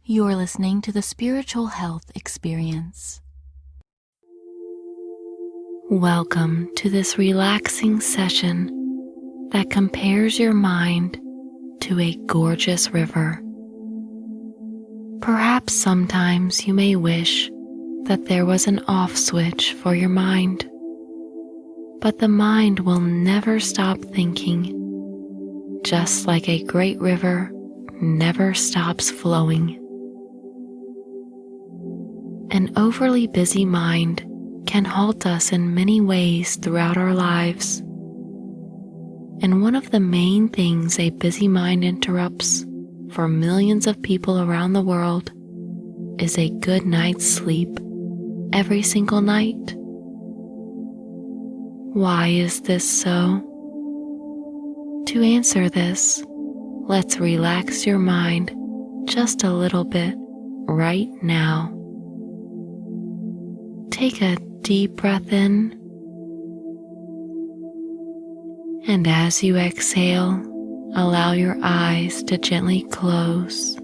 You're listening to the Spiritual Health Experience. Welcome to this relaxing session that compares your mind to a gorgeous river. Perhaps sometimes you may wish that there was an off switch for your mind, but the mind will never stop thinking, just like a great river never stops flowing. An overly busy mind can halt us in many ways throughout our lives. And one of the main things a busy mind interrupts for millions of people around the world is a good night's sleep every single night. Why is this so? To answer this, let's relax your mind just a little bit right now. Take a deep breath in, and as you exhale, allow your eyes to gently close.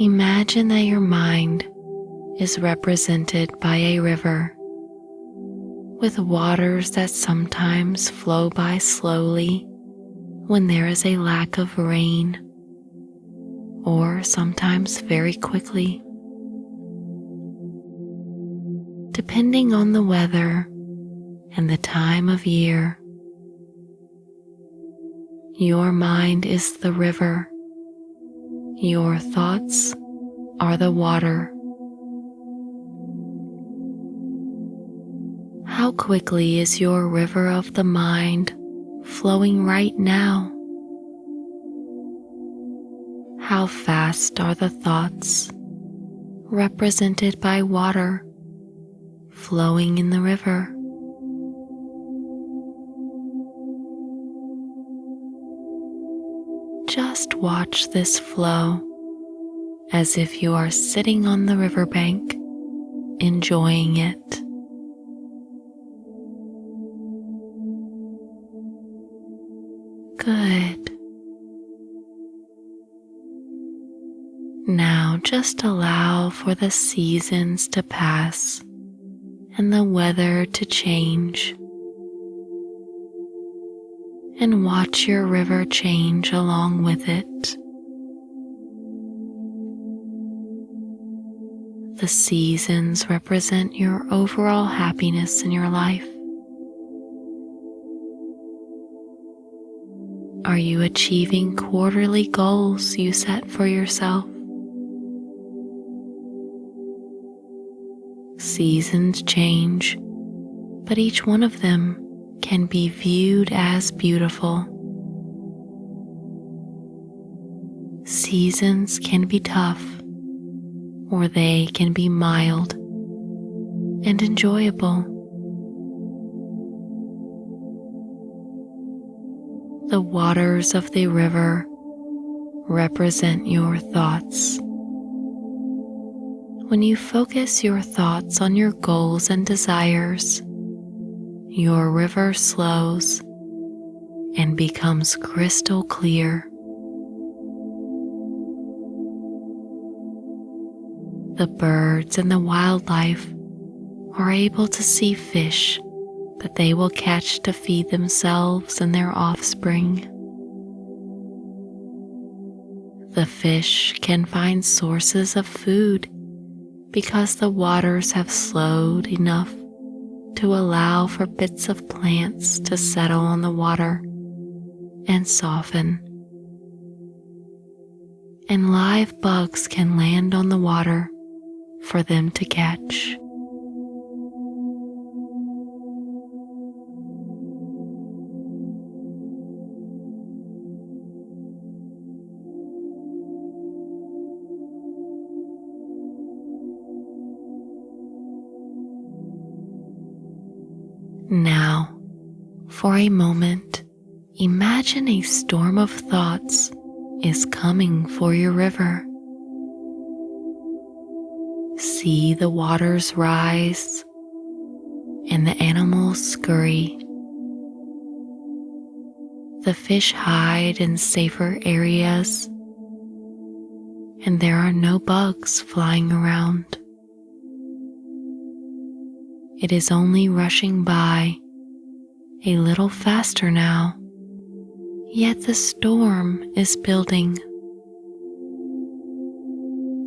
Imagine that your mind is represented by a river, with waters that sometimes flow by slowly when there is a lack of rain, or sometimes very quickly. Depending on the weather and the time of year, your mind is the river, your thoughts are the water. How quickly is your river of the mind flowing right now? How fast are the thoughts, represented by water, flowing in the river? Just watch this flow as if you are sitting on the riverbank, enjoying it. Good. Now just allow for the seasons to pass and the weather to change, and watch your river change along with it. The seasons represent your overall happiness in your life. Are you achieving quarterly goals you set for yourself? Seasons change, but each one of them can be viewed as beautiful. Seasons can be tough, or they can be mild and enjoyable. The waters of the river represent your thoughts. When you focus your thoughts on your goals and desires, your river slows and becomes crystal clear. The birds and the wildlife are able to see fish that they will catch to feed themselves and their offspring. The fish can find sources of food because the waters have slowed enough to allow for bits of plants to settle on the water and soften. And live bugs can land on the water for them to catch. Now, for a moment, imagine a storm of thoughts is coming for your river. See the waters rise and the animals scurry. The fish hide in safer areas and there are no bugs flying around. It is only rushing by a little faster now, yet the storm is building.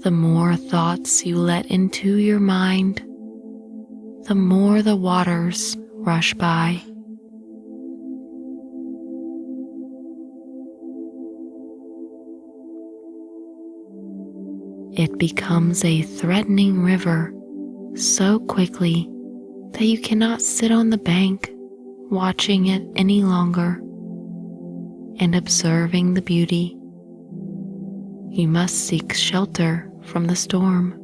The more thoughts you let into your mind, the more the waters rush by. It becomes a threatening river so quickly that you cannot sit on the bank watching it any longer and observing the beauty. You must seek shelter from the storm.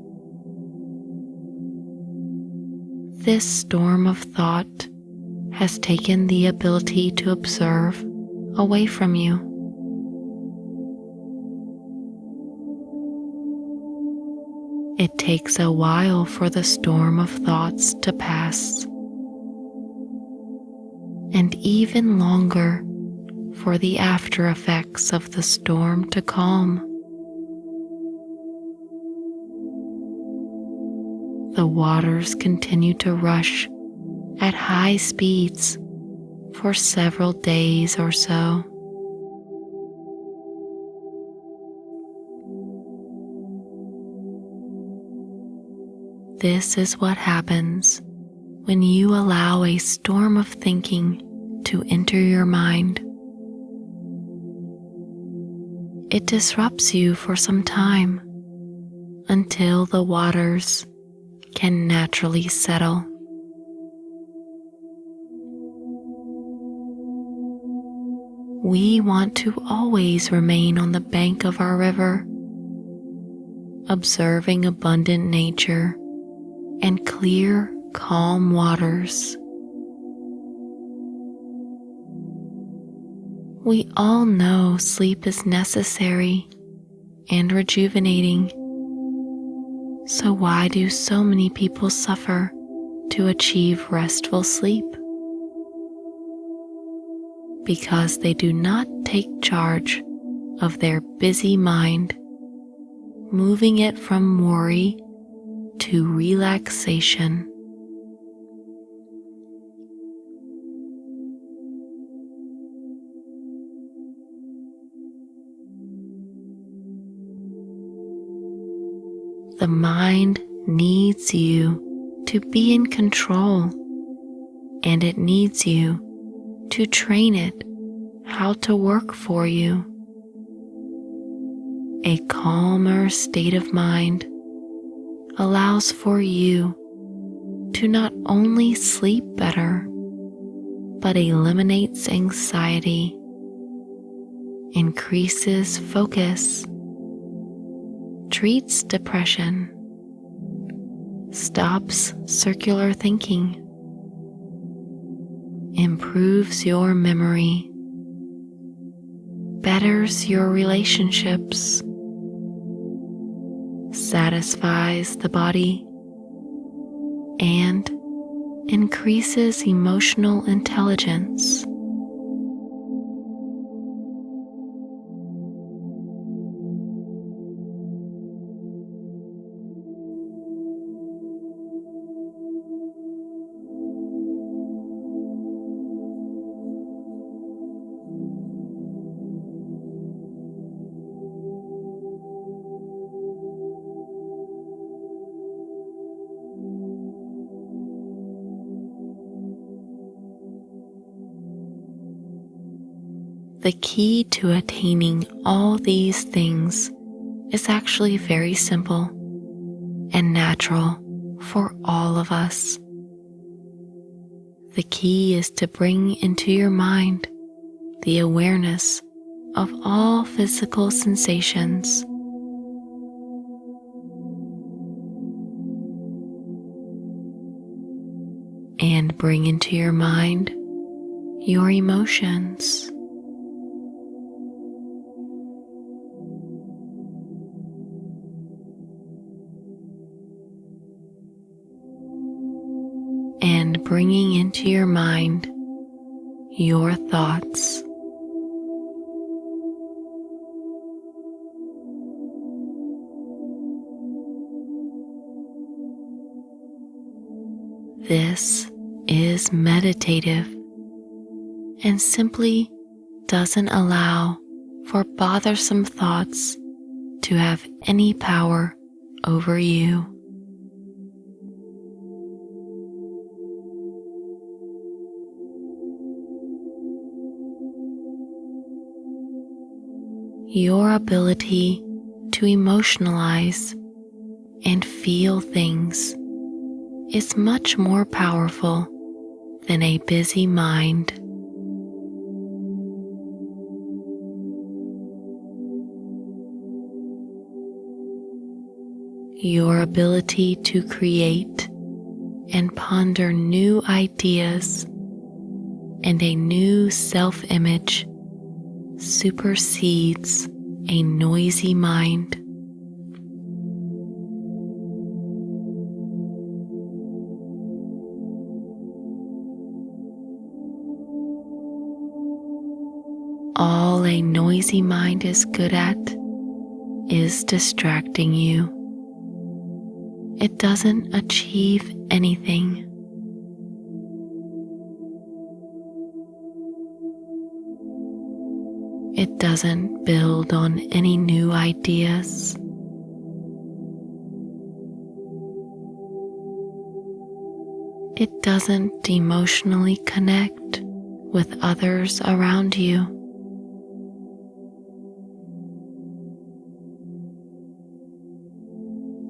This storm of thought has taken the ability to observe away from you. It takes a while for the storm of thoughts to pass, and even longer for the after effects of the storm to calm. The waters continue to rush at high speeds for several days or so. This is what happens when you allow a storm of thinking to enter your mind. It disrupts you for some time until the waters can naturally settle. We want to always remain on the bank of our river, observing abundant nature and clear, calm waters. We all know sleep is necessary and rejuvenating. So why do so many people suffer to achieve restful sleep? Because they do not take charge of their busy mind, moving it from worry to relaxation. The mind needs you to be in control, and it needs you to train it how to work for you. A calmer state of mind allows for you to not only sleep better, but eliminates anxiety, increases focus, treats depression, stops circular thinking, improves your memory, betters your relationships, satisfies the body, and increases emotional intelligence. The key to attaining all these things is actually very simple and natural for all of us. The key is to bring into your mind the awareness of all physical sensations. And bring into your mind your emotions. And bringing into your mind your thoughts. This is meditative and simply doesn't allow for bothersome thoughts to have any power over you. Your ability to emotionalize and feel things is much more powerful than a busy mind. Your ability to create and ponder new ideas and a new self-image supersedes a noisy mind. All a noisy mind is good at is distracting you. It doesn't achieve anything. It doesn't build on any new ideas. It doesn't emotionally connect with others around you.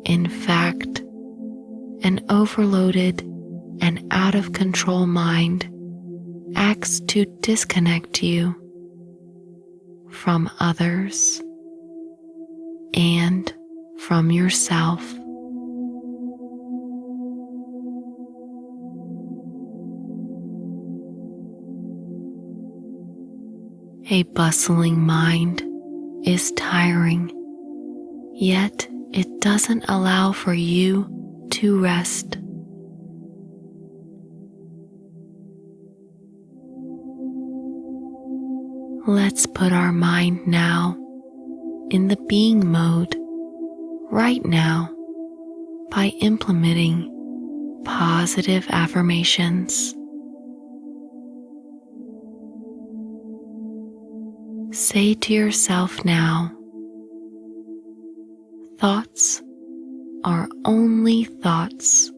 In fact, an overloaded and out of control mind acts to disconnect you from others and from yourself. A bustling mind is tiring, yet it doesn't allow for you to rest. Let's put our mind now in the being mode right now by implementing positive affirmations. Say to yourself now, thoughts are only thoughts.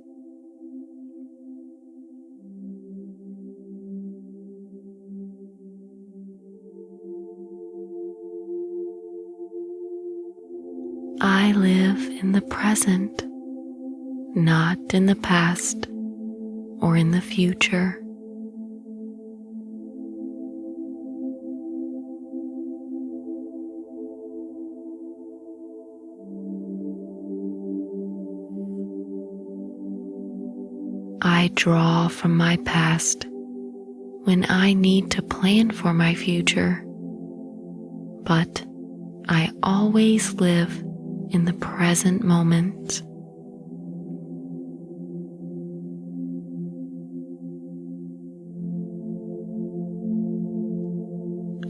I live in the present, not in the past or in the future. I draw from my past when I need to plan for my future, but I always live in the present moment.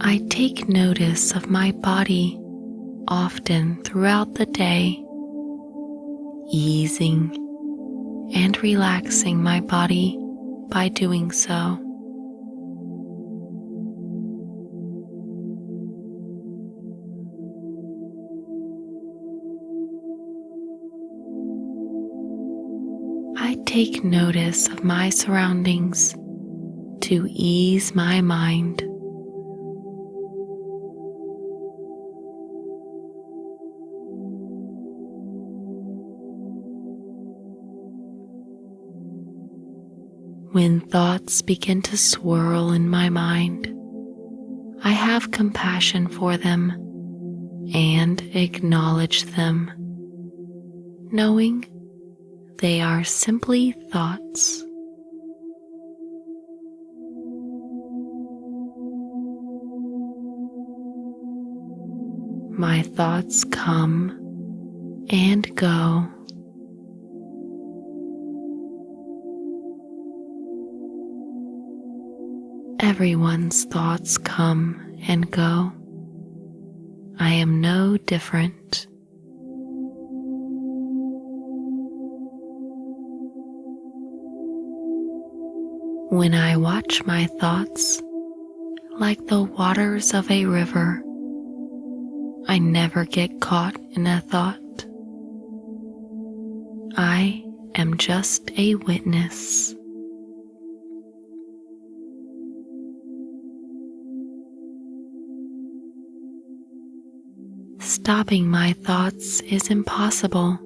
I take notice of my body often throughout the day, easing and relaxing my body by doing so. I take notice of my surroundings to ease my mind. When thoughts begin to swirl in my mind, I have compassion for them and acknowledge them, knowing they are simply thoughts. My thoughts come and go. Everyone's thoughts come and go. I am no different. When I watch my thoughts like the waters of a river, I never get caught in a thought. I am just a witness. Stopping my thoughts is impossible.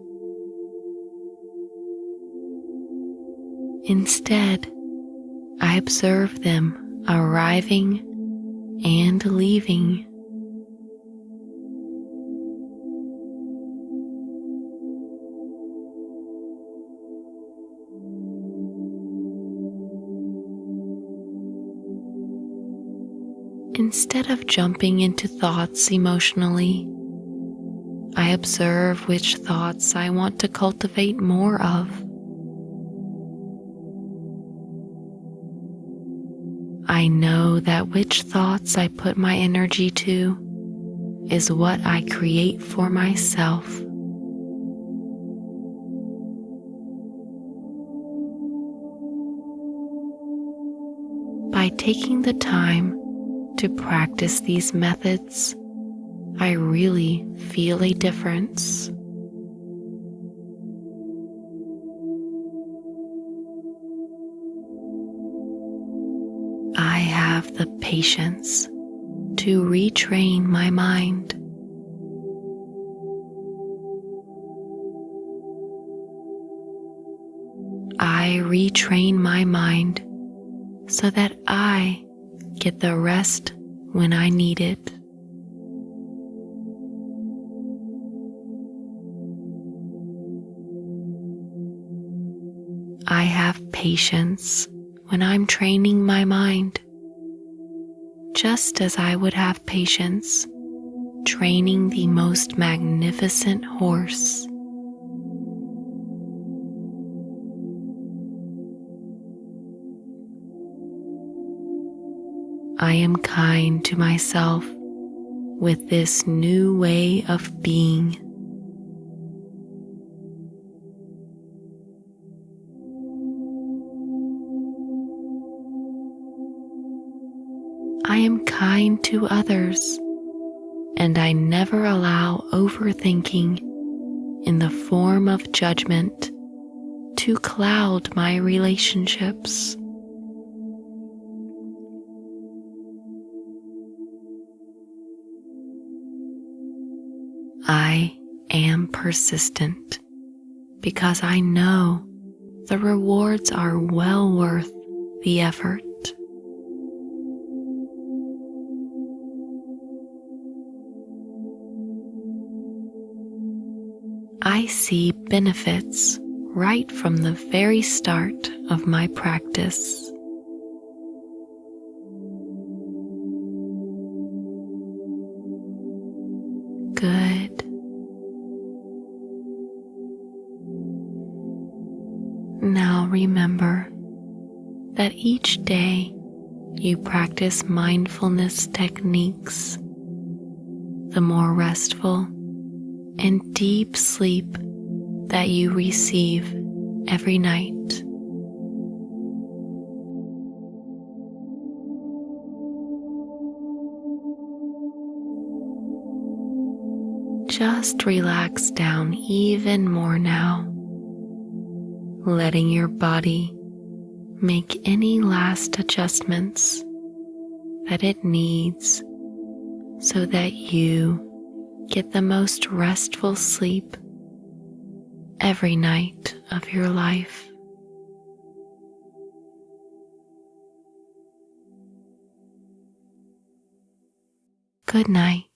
Instead, I observe them arriving and leaving. Instead of jumping into thoughts emotionally, I observe which thoughts I want to cultivate more of. I know that which thoughts I put my energy to is what I create for myself. By taking the time to practice these methods, I really feel a difference. I have the patience to retrain my mind. I retrain my mind so that I get the rest when I need it. I have patience when I'm training my mind, just as I would have patience training the most magnificent horse. I am kind to myself with this new way of being. I am kind to others, and I never allow overthinking in the form of judgment to cloud my relationships. I am persistent because I know the rewards are well worth the effort. I see benefits right from the very start of my practice. Good. Now remember that each day you practice mindfulness techniques, the more restful and deep sleep that you receive every night. Just relax down even more now, letting your body make any last adjustments that it needs so that you get the most restful sleep every night of your life. Good night.